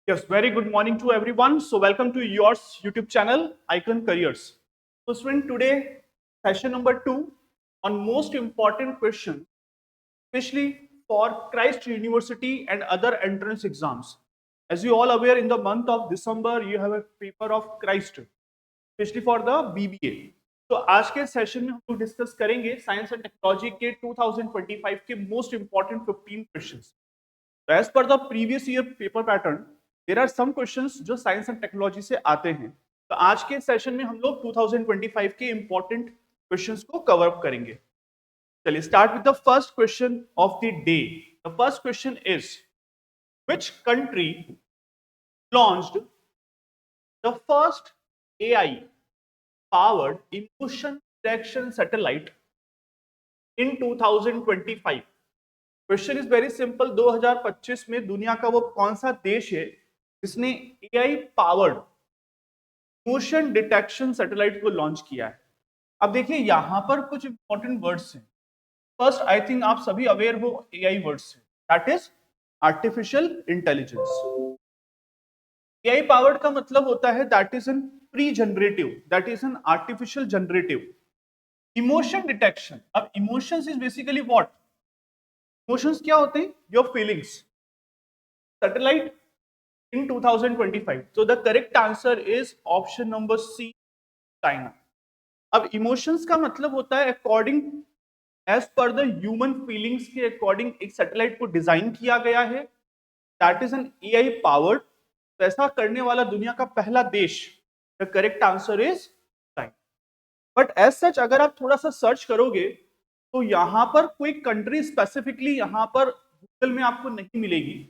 Yes, very good morning to everyone. So welcome to yours YouTube channel, Icon Careers. So student, today session number 2 on most important question, especially for Christ University and other entrance exams. As you all aware, in the month of December, you have a paper of Christ, especially for the BBA. तो आज के session में हम लोग discuss करेंगे science and technology के 2025 के most important 15 questions. As per the previous year paper pattern there are some questions जो साइंस एंड टेक्नोलॉजी से आते हैं. तो आज के सेशन में हम लोग 2025 के इंपॉर्टेंट क्वेश्चंस को कवर अप करेंगे. चलिए start with the first question of the day. The first question is which country launched the first AI powered emotion detection satellite in 2025. Question is very simple. 2025 में दुनिया का वो कौन सा देश है जिसने AI powered motion detection satellite को लॉन्च किया है? अब देखिए यहां पर कुछ इंपॉर्टेंट वर्ड्स हैं. फर्स्ट, आई थिंक आप सभी अवेयर हो AI वर्ड्स से, that is artificial intelligence. AI powered का मतलब होता है that is an pre generative, that is an artificial generative. Emotion detection. अब emotions is basically what? Emotions क्या होते हैं? Your feelings. Satellite in 2025. So the correct answer is option number C, China. अब emotions का मतलब होता है according as per the human feelings के अकॉर्डिंग एक सैटेलाइट को डिजाइन किया गया है. That is an AI powered. तो ऐसा करने वाला दुनिया का पहला देश. The correct answer is China. But as such अगर आप थोड़ा सा सर्च करोगे तो यहां पर कोई कंट्री स्पेसिफिकली यहां पर गूगल में आपको नहीं मिलेगी.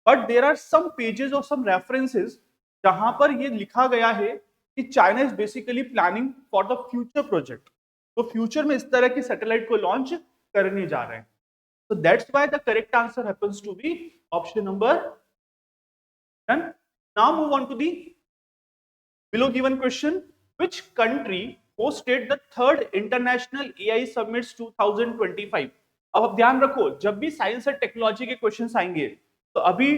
But there are some pages और सम रेफरेंसेस जहां पर ये लिखा गया है कि China is basically planning for the future project. तो फ्यूचर में इस तरह की सैटेलाइट को लॉन्च करने जा रहे हैं. So that's why the correct answer happens to be option number 10. Now move on to the below given question. Which country hosted the third international AI summits 2025? अब आप दैट रखो, जब भी साइंस और टेक्नोलॉजी के क्वेश्चंस आएंगे तो अभी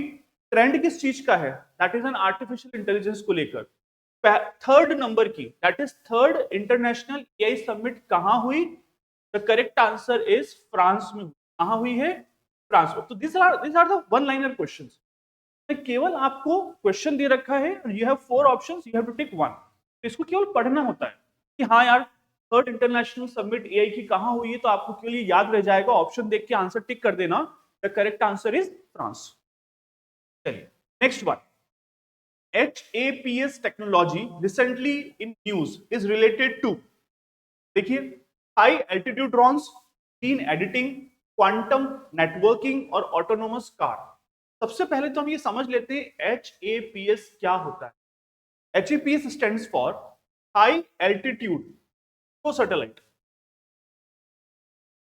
ट्रेंड किस चीज का है? That is an artificial intelligence को लेकर. थर्ड नंबर की, that is third international AI summit कहां हुई? The correct answer is France में. कहां हुई है? फ्रांस में. तो this are the one liner questions. केवल आपको क्वेश्चन दे रखा है, you have 4 options, you have to tick one. तो इसको केवल पढ़ना होता है कि हाँ यार थर्ड इंटरनेशनल समिट AI की कहां हुई है, तो आपको केवल याद रह जाएगा. ऑप्शन देख के आंसर टिक कर देना. The correct answer is France. चलिए next one. HAPS technology recently in news is related to. देखिए, high altitude drones, gene editing, quantum networking और ऑटोनोमस कार. सबसे पहले तो हम ये समझ लेते हैं HAPS क्या होता है. HAPS stands for high altitude तो सैटेलाइट.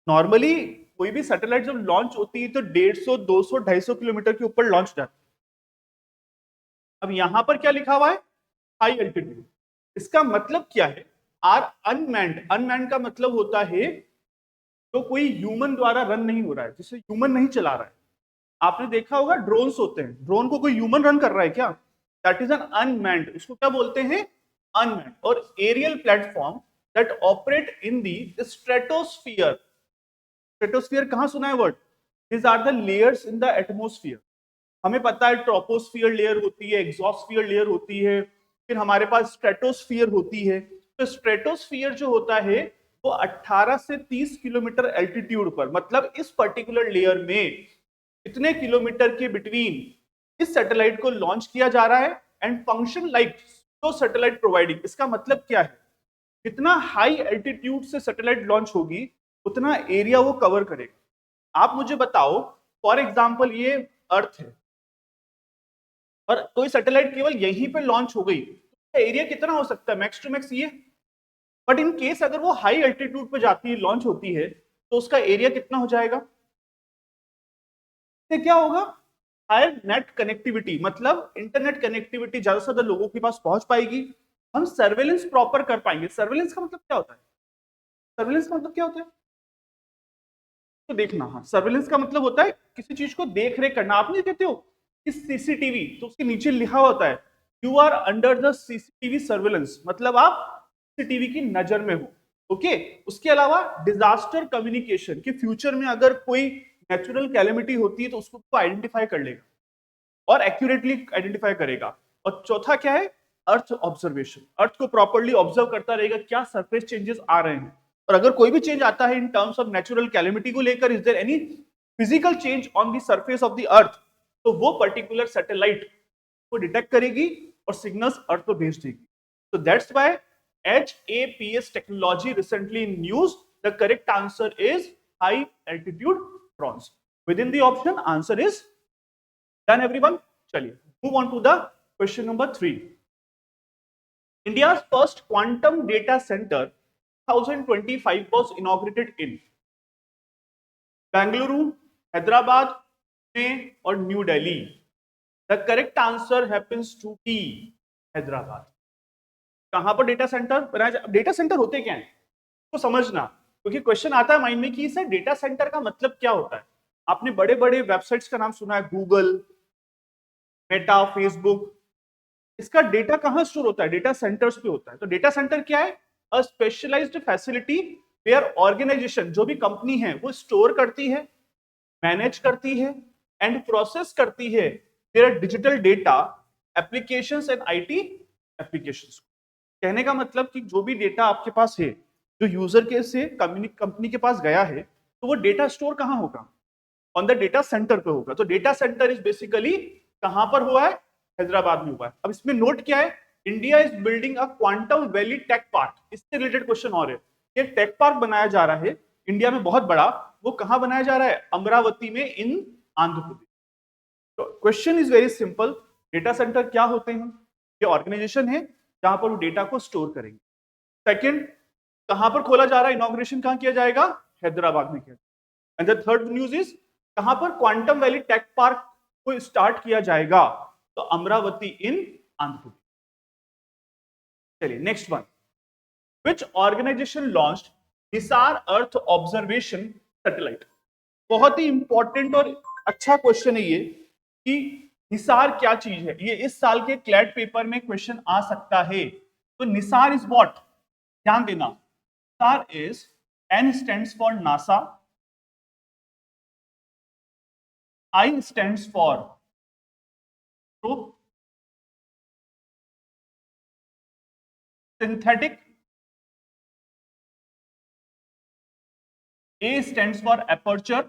नॉर्मली कोई भी सैटेलाइट जब लॉन्च होती है तो 150, 200, 250 किलोमीटर के ऊपर लॉन्च जाती है. अब यहां पर क्या लिखा हुआ है? High altitude. इसका मतलब क्या है? Are unmanned. अनमैन्ड का मतलब होता है तो कोई ह्यूमन द्वारा रन नहीं हो रहा है, जिसे ह्यूमन नहीं चला रहा है. आपने देखा होगा ड्रोन्स होते हैं, ड्रोन को कोई ह्यूमन रन कर रहा है क्या? That is an unmanned. इसको क्या बोलते हैं? अनमैन्ड. और aerial platform that operate in the stratosphere. Stratosphere कहां सुना है word? This are the layers in the atmosphere. हमें पता है ट्रोपोस्फियर लेयर होती है, एग्जॉस्फियर लेयर होती है, फिर हमारे पास स्ट्रेटोस्फियर होती है. तो स्ट्रेटोस्फियर जो होता है वो 18 से 30 किलोमीटर एल्टीट्यूड पर, मतलब इस पर्टिकुलर लेयर में इतने किलोमीटर के बिटवीन इस सैटेलाइट को लॉन्च किया जा रहा है. एंड फंक्शन लाइक तो सैटेलाइट प्रोवाइडिंग. इसका मतलब क्या है? जितना हाई एल्टीट्यूड से सैटेलाइट लॉन्च होगी उतना एरिया वो कवर करेगा. आप मुझे बताओ, फॉर एग्जांपल ये अर्थ है और कोई सैटेलाइट केवल यहीं पे लॉन्च हो गई, तो एरिया कितना हो सकता है? मैक्स टू मैक्स ये. बट इन केस अगर वो हाई एल्टीट्यूड पे जाती है, लॉन्च होती है, तो उसका एरिया कितना हो जाएगा? क्या होगा? हायर नेट कनेक्टिविटी, मतलब इंटरनेट कनेक्टिविटी ज्यादा से ज्यादा लोगों के पास पहुंच पाएगी. हम सर्वेलेंस प्रॉपर कर पाएंगे. सर्वेलेंस का मतलब क्या होता है? सर्वेलेंस का मतलब क्या होता है? तो देखना, हाँ, सर्वेलेंस का मतलब होता है किसी चीज को देख रेख करना. आप नहीं कहते हो कि सीसीटीवी, तो उसके नीचे लिखा होता है you are under the CCTV surveillance, मतलब आप सीसीटीवी की नजर में हो। ओके, उसके अलावा डिजास्टर कम्युनिकेशन, कि फ्यूचर में अगर कोई नेचुरल कैलेमिटी होती है तो उसको आइडेंटिफाई कर लेगा और एक्यूरेटली आइडेंटिफाई करेगा। और चौथा क्या है, अर्थ ऑब्जर्वेशन, अर्थ को प्रॉपर्ली ऑब्जर्व करता रहेगा क्या सरफेस चेंजेस आ रहे हैं, और अगर कोई भी चेंज आता है in terms of natural calamity को लेकर, is there any physical change on the surface of the earth, तो वो पर्टिकुलर सैटेलाइट को डिटेक्ट करेगी और सिग्नल्स अर्थ को भेज देगी। तो that's why HAPS technology recently in news, the correct answer is high altitude drones. With in the option answer is done everyone. चलिए move on to the question number 3। India's first quantum data center 2025 was inaugurated in Bengaluru, Hyderabad, Pune और new Delhi. The correct answer happens to be Hyderabad. कहां पर data centre बनाया? Data centre होते क्या है तो समझना, क्योंकि क्वेश्चन आता है माइंड में कि सर डेटा सेंटर का मतलब क्या होता है। आपने बड़े बड़े वेबसाइट्स का नाम सुना है, गूगल, मेटा, फेसबुक, इसका डेटा कहां स्टोर होता है? डेटा सेंटर्स पे होता है। तो डेटा सेंटर क्या है? अ स्पेशलाइज्ड फैसिलिटी वेयर ऑर्गेनाइजेशन, जो भी कंपनी है वो स्टोर करती है, मैनेज करती है एंड प्रोसेस करती है there digital data, applications and IT applications. कहने का मतलब कि जो भी डेटा आपके पास है, जो यूजर के से कंपनी के पास गया है, तो वो डेटा स्टोर कहां होगा? ऑन द डेटा सेंटर पे होगा। तो डेटा सेंटर इज बेसिकली कहां पर हुआ है? हैदराबाद में हुआ है। अब इसमें नोट क्या है? India is building a quantum valley tech park. इससे रिलेटेड क्वेश्चन और है, ये टेक पार्क बनाया जा रहा है इंडिया में बहुत बड़ा। वो कहां बनाया जा रहा है? अमरावती में इन आंध्र प्रदेश। तो question is very simple, data centre क्या होते हैं? ये ऑर्गेनाइजेशन है जहां पर वो डेटा को स्टोर करेंगे। सेकंड, कहां पर खोला जा रहा है? इनॉग्रेशन कहां किया जाएगा? हैदराबाद में किया। And the third news is कहां पर क्वांटम वैली टेक पार्क को स्टार्ट किया जाएगा? तो अमरावती इन आंध्र प्रदेश। चलिए next one, which organisation launched NISAR earth observation satellite. बहुत ही इंपॉर्टेंट और अच्छा क्वेश्चन है ये कि निसार क्या चीज है। ये इस साल के क्लैट पेपर में क्वेश्चन आ सकता है। तो निसार इज व्हाट? ध्यान देना, Nisar is, N stands for NASA, I stands for synthetic, A stands for aperture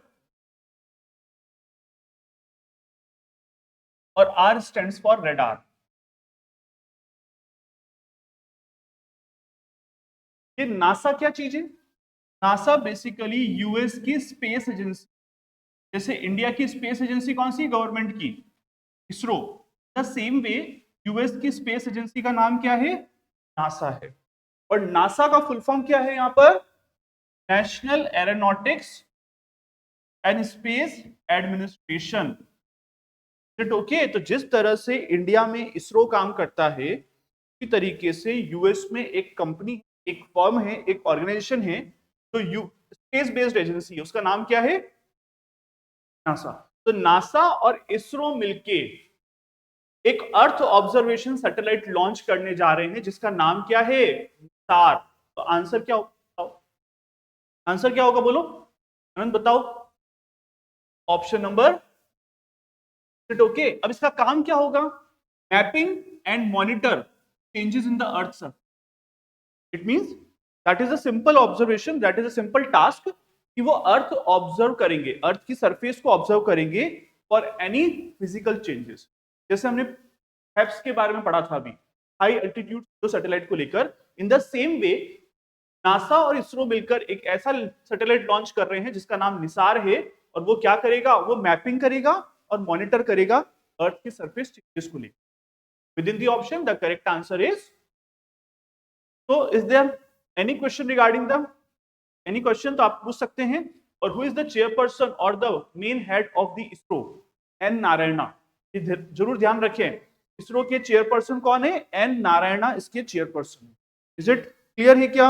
और R stands for radar। ये नासा क्या चीज है? नासा बेसिकली यूएस की स्पेस एजेंसी। जैसे इंडिया की स्पेस एजेंसी कौन सी? गवर्नमेंट की, ISRO. The same way US की स्पेस एजेंसी का नाम क्या है? नासा है। और नासा का फुल फॉर्म क्या है? यहां पर national aeronautics and space administration. Okay, तो जिस तरह से इंडिया में इसरो काम करता है, उसी तरीके से यूएस में एक कंपनी, एक फर्म है, एक ऑर्गेनाइजेशन है जो स्पेस बेस्ड एजेंसी है, उसका नाम क्या है? नासा। तो नासा और इसरो मिलके एक अर्थ ऑब्जर्वेशन सैटेलाइट लॉन्च करने जा रहे हैं जिसका नाम क्या है? निसार। तो आंसर क्या होगा? आंसर क्या होगा बोलो, आनंद बताओ। Option number, okay. अब इसका काम क्या होगा? Mapping and monitor changes in the earth surface. It means that is a simple observation, that is a simple task कि वो अर्थ ऑब्जर्व करेंगे, अर्थ की सरफेस को ऑब्जर्व करेंगे फॉर एनी फिजिकल चेंजेस। जैसे हमने हेप्स के बारे में पढ़ा था अभी, हाई एल्टीट्यूड जो सैटेलाइट को लेकर। In the same way NASA और इसरो मिलकर एक ऐसा सैटेलाइट लॉन्च कर रहे हैं जिसका नाम निसार है, और वो क्या करेगा? वो मैपिंग करेगा और मॉनिटर करेगा अर्थ की सरफेस चेंजेस को लेकर। With in the option the correct answer is, so is there any question regarding them? Any question तो आप पूछ सकते हैं। और who is the chairperson or the main head of the ISRO? N Narayana. ये जरूर ध्यान रखें, इसरो के चेयरपर्सन कौन है? एन नारायणा इसके चेयरपर्सन है। इज इट क्लियर है क्या?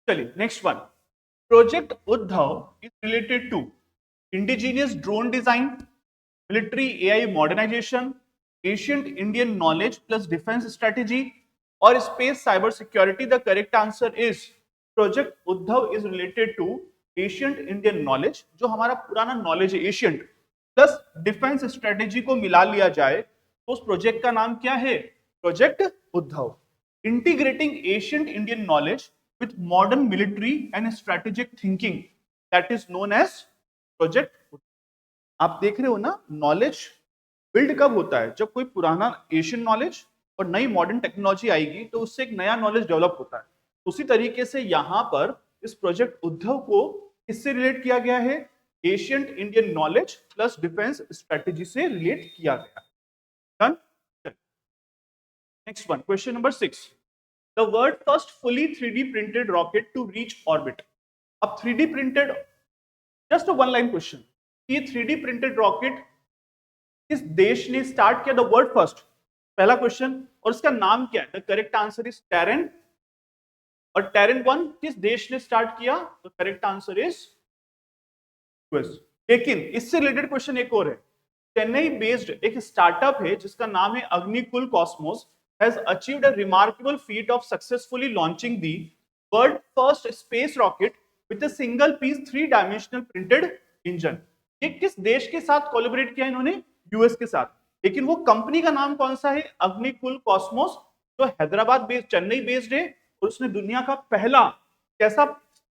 चलिए next one, project Uddhav is related to indigenous drone design, military AI modernisation, ancient Indian knowledge plus defence strategy और space cyber security. The correct answer is project Uddhav is related to ancient Indian knowledge, जो हमारा पुराना knowledge है ancient plus defence strategy को मिला लिया जाए तो उस प्रोजेक्ट का नाम क्या है? Project Uddhav. Integrating ancient Indian knowledge with modern military and strategic thinking, that is known as project. आप देख रहे हो ना, नॉलेज बिल्ड कब होता है? जब कोई पुराना एशियन नॉलेज और नई मॉडर्न टेक्नोलॉजी आएगी तो उससे एक नया नॉलेज डेवलप होता है। उसी तरीके से यहां पर इस प्रोजेक्ट उद्धव को किससे रिलेट किया गया है? Ancient Indian knowledge plus defence strategy से रिलेट किया गया। Done. Next one, question number 6। The world first fully 3D printed rocket to reach orbit. अब 3D printed, just one line question, ये 3D प्रिंटेड रॉकेट किस देश ने start किया? The world first, पहला क्वेश्चन, और उसका नाम क्या है? The correct answer is Terran. और टेरन 1 किस देश ने स्टार्ट किया? The correct answer is US. लेकिन इससे रिलेटेड क्वेश्चन एक और है। चेन्नई बेस्ड एक स्टार्टअप है जिसका नाम है Agnikul Cosmos, has achieved a remarkable feat of successfully launching the world first space rocket with a single piece 3 dimensional printed engine. ये किस देश के साथ कोलैबोरेट किया इन्होंने? यूएस के साथ। लेकिन वो कंपनी का नाम कौन सा है? अग्निकुल कॉस्मोस, जो हैदराबाद बेस्ड, चेन्नई बेस्ड है, और उसने दुनिया का पहला कैसा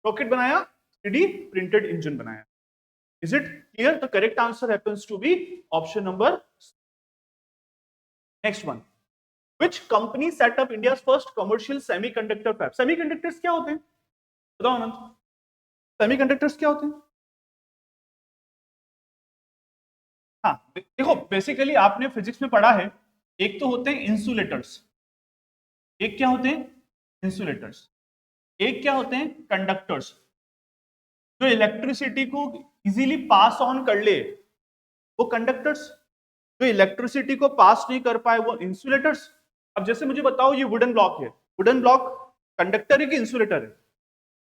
रॉकेट बनाया? 3D प्रिंटेड इंजन बनाया। Is it clear? The correct answer happens to be option number. Next one. Which company set up India's first commercial semiconductor fab? Semiconductors क्या होते हैं? बताओ अनंत। Semiconductors क्या होते हैं? हाँ देखो, बेसिकली आपने फिजिक्स में पढ़ा है, एक तो होते हैं इंसुलेटर्स, एक क्या होते हैं? इंसुलेटर्स। एक क्या होते हैं? कंडक्टर्स, जो इलेक्ट्रिसिटी को इजीली पास ऑन कर ले, वो कंडक्टर्स। जो इलेक्ट्रिसिटी को पास नहीं कर पाए, वो इंसुलेटर्स। अब जैसे मुझे बताओ, ये वुडन ब्लॉक है, वुडन ब्लॉक कंडक्टर है कि इंसुलेटर है?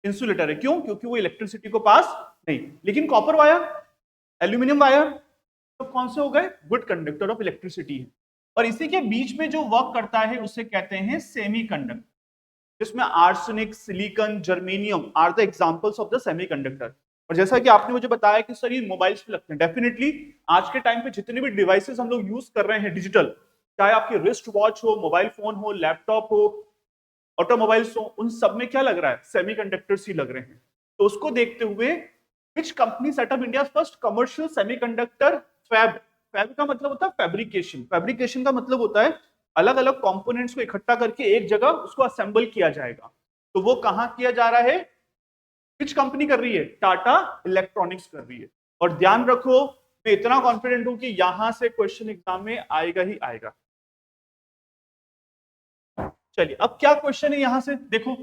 इंसुलेटर है। क्यों? क्योंकि वो इलेक्ट्रिसिटी को पास नहीं। लेकिन कॉपर वायर, एल्यूमिनियम वायर, तो कौन से हो गए? गुड कंडक्टर ऑफ इलेक्ट्रिसिटी है। और इसी के बीच में जो वर्क करता है उसे कहते हैं सेमीकंडक्टर, जिसमें arsenic, silicon, germanium are the examples of the semiconductor. और जैसा कि आपने मुझे बताया कि सर ये मोबाइल्स पे लगते हैं, डेफिनेटली आज के टाइम पे जितने भी डिवाइसेस हम लोग यूज कर रहे हैं डिजिटल, चाहे आपकी रिस्ट वॉच हो, मोबाइल फोन हो, लैपटॉप हो, ऑटोमोबाइल्स हो, उन सब में क्या लग रहा है? सेमीकंडक्टर्स ही लग रहे हैं। तो उसको देखते हुए which company setup India first commercial semiconductor fab? Fab का मतलब होता है फैब्रिकेशन। फैब्रिकेशन का मतलब होता है अलग अलग कंपोनेंट्स को इकट्ठा करके एक जगह उसको असेंबल किया जाएगा। तो वो कहां किया जा रहा है? किस कंपनी कर रही है? टाटा इलेक्ट्रॉनिक्स कर रही है। और ध्यान रखो, मैं इतना कॉन्फिडेंट हूं कि यहां से क्वेश्चन एग्जाम में आएगा ही आएगा। चलिए, अब क्या क्वेश्चन है यहां से देखो।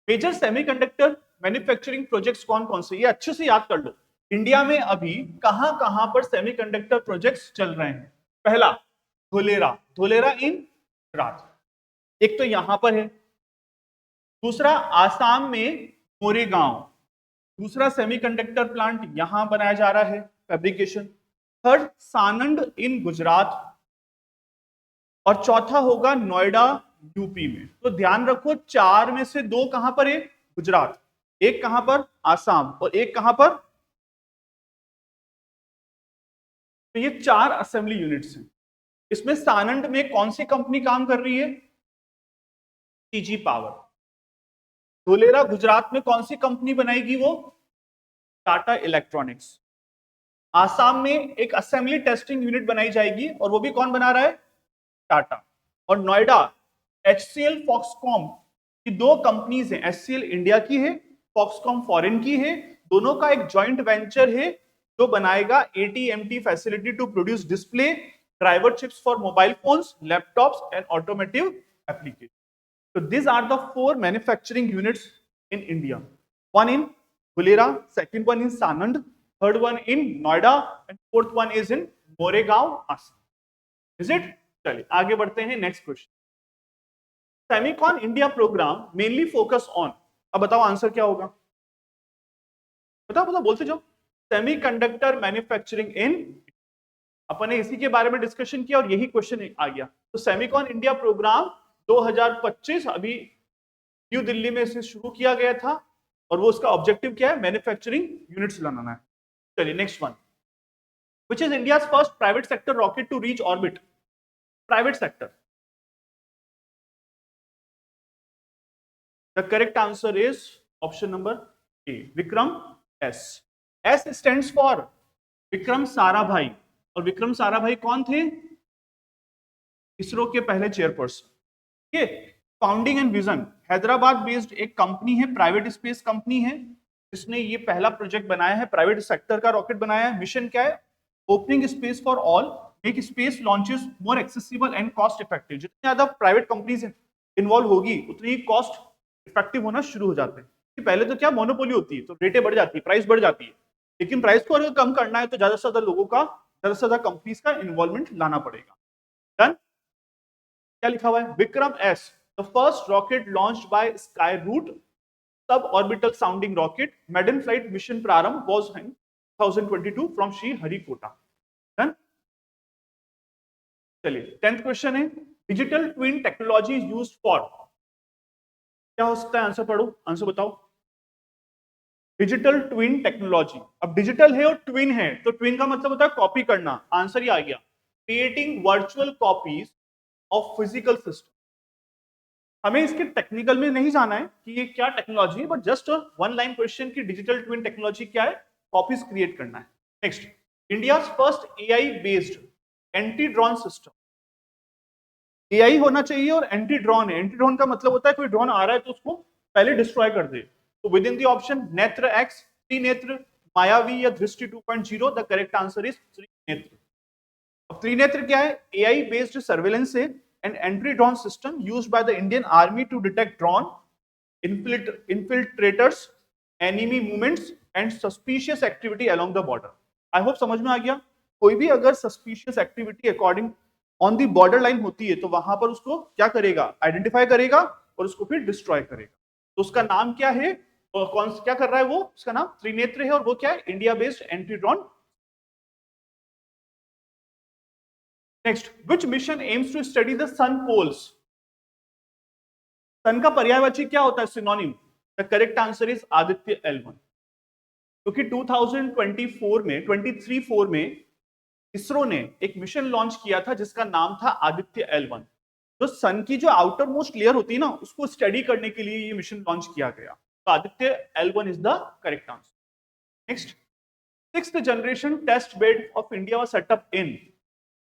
मेजर सेमीकंडक्टर मैन्युफैक्चरिंग प्रोजेक्ट्स कौन कौन से? ये अच्छे से याद कर लो। इंडिया में अभी कहां कहां पर सेमीकंडक्टर प्रोजेक्ट्स चल रहे हैं? पहला धोलेरा, धोलेरा इन गुजरात, एक तो यहां पर है। दूसरा आसाम में मोरेगांव, दूसरा सेमीकंडक्टर प्लांट यहां बनाया जा रहा है, फैब्रिकेशन। थर्ड सानंद इन गुजरात, और चौथा होगा नोएडा यूपी में। तो ध्यान रखो, 4 में से 2 कहां पर है? गुजरात। एक कहां पर? आसाम। और एक कहां पर? तो ये 4 असेंबली यूनिट्स हैं। इसमें सानंद में कौन सी कंपनी काम कर रही है? CG power. धोलेरा गुजरात में कौन सी कंपनी बनाएगी? वो टाटा इलेक्ट्रॉनिक्स। आसाम में एक असेंबली टेस्टिंग यूनिट बनाई जाएगी, और वो भी कौन बना रहा है? टाटा। और नोएडा HCL फॉक्सकॉम की 2 कंपनीज हैं, HCL इंडिया की है, फॉक्सकॉम फॉरेन की है। दोनों का एक जॉइंट वेंचर है जो बनाएगा ATMT facility to produce display driver chips for mobile phones, laptops and automotive application. So these are the 4 manufacturing units in India. One in Dhulera, second one in Sanand, third one in Noida, and fourth one is in Moregaon, Assam. Is it? चलिए आगे बढ़ते हैं, next question. Semicon India programme mainly focus on, अब बताओ answer क्या होगा? बताओ बताओ, बोलते जाओ। सेमीकंडक्टर मैन्युफैक्चरिंग इन, अपन ने इसी के बारे में डिस्कशन किया और यही क्वेश्चन आ गया। तो सेमिकॉन इंडिया प्रोग्राम 2025 अभी न्यू दिल्ली में इसे शुरू किया गया था और वो उसका ऑब्जेक्टिव क्या है, मैन्युफैक्चरिंग यूनिट्स लाना है। चलिए next one, which is India's first private sector rocket to reach orbit? Private sector, the correct answer is option number A, Vikram S. S stands for Vikram Sarabhai, और विक्रम साराभाई कौन थे? इसरो के पहले चेयरपर्सन। ठीक है, founding and vision, Hyderabad based एक कंपनी है, private space company है, जिसने ये पहला प्रोजेक्ट बनाया है, प्राइवेट सेक्टर का रॉकेट बनाया है। मिशन क्या है? Opening space for all, make space launches more accessible and cost effective. जितनी ज्यादा प्राइवेट कंपनीज इन्वॉल्व होगी उतनी ही कॉस्ट इफेक्टिव होना शुरू हो जाते हैं। कि पहले तो क्या मोनोपोली होती है, तो रेटें बढ़ जाती है, प्राइस बढ़ जाती है, लेकिन प्राइस को अगर कम करना है तो ज्यादा से ज्यादा लोगों का, ज्यादा से ज्यादा कंपनीज का इन्वॉल्वमेंट लाना पड़ेगा। डन। क्या लिखा हुआ है? Vikram S, the first rocket launched by Skyroot sub orbital sounding rocket, maiden flight mission Prarambh was in 2022 from Sriharikota. Done. चलिए 10th क्वेश्चन है, digital twin technology is used for, क्या हो सकता है? आंसर पढ़ो, आंसर बताओ। डिजिटल ट्विन टेक्नोलॉजी, अब digital है और ट्विन है, तो ट्विन का मतलब होता है कॉपी करना, आंसर ही आ गया, creating virtual copies of physical system. हमें इसके टेक्निकल में नहीं जाना है कि ये क्या टेक्नोलॉजी है, but just one line question की डिजिटल ट्विन टेक्नोलॉजी क्या है? कॉपीज क्रिएट करना है। Next, India first AI based anti drone system. AI होना चाहिए और एंटी ड्रोन है, एंटी ड्रोन का मतलब होता है कोई ड्रोन आ रहा है तो उसको पहले डिस्ट्रॉय कर दे। तो with in the option Netra X, Trinetra, Mayavi या Drishti 2.0, the correct answer is Trinetra. अब त्रिनेत्र क्या है? एआई बेस्ड सर्वेलेंस है and anti drone system used by the Indian army to detect drone infiltrators, enemy movements and suspicious activity along the border. I hope समझ में आ गया। कोई भी अगर suspicious activity according on the border line होती है तो वहां पर उसको क्या करेगा? आइडेंटिफाई करेगा और उसको फिर डिस्ट्रॉय करेगा। तो उसका नाम क्या है और कौन क्या कर रहा है वो? उसका नाम त्रिनेत्र है और वो क्या है? India based anti drone. Next, which mission aims to study the sun poles? Sun का पर्यायवाची क्या होता है? Synonym. The correct answer is Aditya L1। क्योंकि 2024 में 23-4 में इसरो ने एक मिशन लॉन्च किया था जिसका नाम था आदित्य L1। जो सन की जो आउटर मोस्ट लेयर होती है ना, उसको स्टडी करने के लिए ये मिशन लॉन्च किया गया। तो Aditya L1 is the correct answer. Next, 6th generation test bed of India was set up in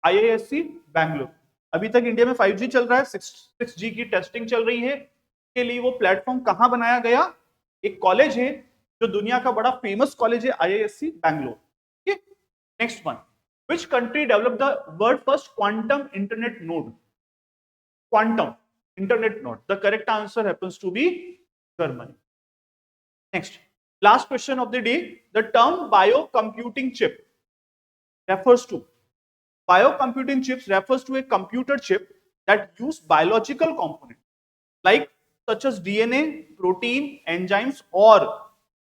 IISc Bangalore. अभी तक इंडिया में 5G चल रहा है, 6G की टेस्टिंग चल रही है। के लिए वो प्लेटफॉर्म कहां बनाया गया? एक कॉलेज है जो दुनिया का बड़ा फेमस कॉलेज है, IISc Bangalore. Next one, which country developed the world first quantum internet node? Quantum internet node, the correct answer happens to be Germany. Next, last question of the day, the term biocomputing chip refers to, biocomputing chips refers to a computer chip that use biological components like such as DNA, protein, enzymes or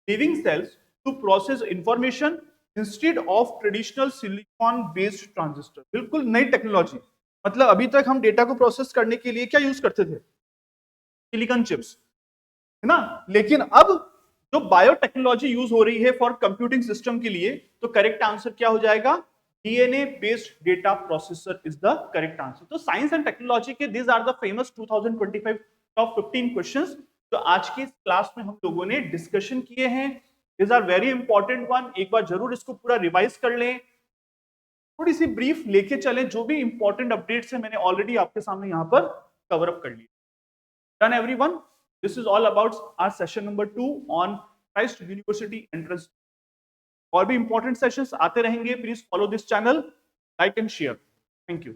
living cells to process information instead of traditional silicon based transistor. बिल्कुल नई technology. मतलब अभी तक हम data को process करने के लिए क्या यूज करते थे? सिलिकॉन चिप्स, है ना। लेकिन अब जो बायोटेक्नोलॉजी यूज हो रही है फॉर कंप्यूटिंग सिस्टम के लिए, तो करेक्ट आंसर क्या हो जाएगा? DNA based data processor is the correct answer. तो साइंस एंड टेक्नोलॉजी के this are the famous 2025 top 15 questions जो आज की क्लास में हम लोगों ने डिस्कशन किए हैं। These are very important one, एक बार जरूर इसको पूरा रिवाइज कर लें, थोड़ी सी ब्रीफ लेके चलें, जो भी इंपॉर्टेंट अपडेट्स है मैंने ऑलरेडी आपके सामने यहां पर कवर अप कर लिया। Done everyone, this is all about our session number 2 on Christ University entrance. और भी इंपॉर्टेंट सेशंस आते रहेंगे, please follow this channel, like and share. Thank you.